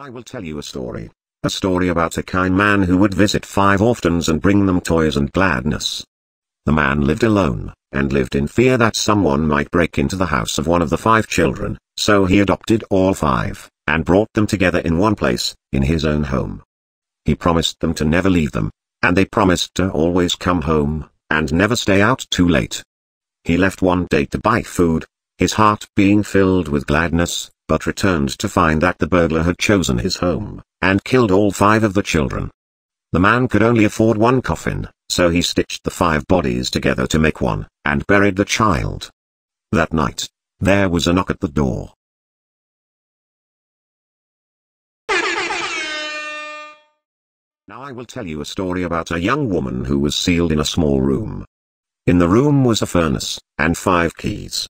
I will tell you a story. A story about a kind man who would visit 5 orphans and bring them toys and gladness. The man lived alone, and lived in fear that someone might break into the house of one of the 5 children, so he adopted all 5, and brought them together in one place, in his own home. He promised them to never leave them, and they promised to always come home, and never stay out too late. He left one day to buy food, his heart being filled with gladness, but returned to find that the burglar had chosen his home, and killed all 5 of the children. The man could only afford one coffin, so he stitched the 5 bodies together to make one, and buried the child. That night, there was a knock at the door. Now I will tell you a story about a young woman who was sealed in a small room. In the room was a furnace, and 5 keys.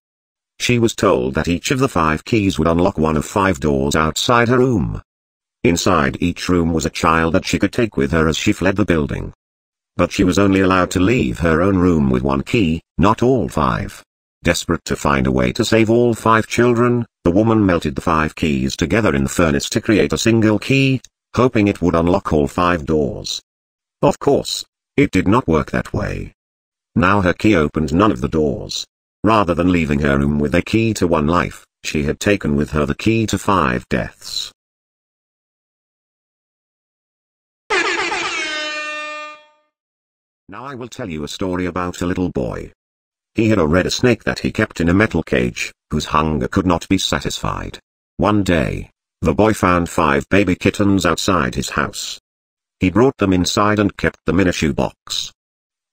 She was told that each of the 5 keys would unlock one of 5 doors outside her room. Inside each room was a child that she could take with her as she fled the building. But she was only allowed to leave her own room with 1 key, not all 5. Desperate to find a way to save all 5 children, the woman melted the 5 keys together in the furnace to create a single key, hoping it would unlock all 5 doors. Of course, it did not work that way. Now her key opened none of the doors. Rather than leaving her room with a key to 1 life, she had taken with her the key to 5 deaths. Now I will tell you a story about a little boy. He had a red snake that he kept in a metal cage, whose hunger could not be satisfied. One day, the boy found 5 baby kittens outside his house. He brought them inside and kept them in a shoebox.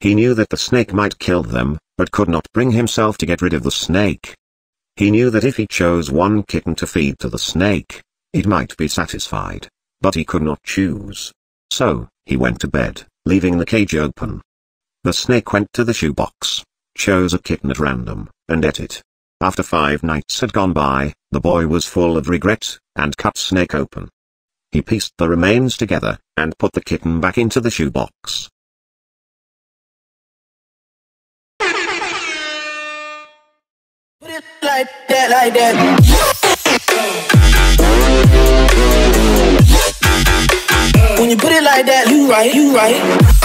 He knew that the snake might kill them, but could not bring himself to get rid of the snake. He knew that if he chose 1 kitten to feed to the snake, it might be satisfied, but he could not choose. So, he went to bed, leaving the cage open. The snake went to the shoebox, chose a kitten at random, and ate it. After 5 nights had gone by, the boy was full of regret, and cut snake open. He pieced the remains together, and put the kitten back into the shoebox. Like that, like that. When you put it like that, you right, you right.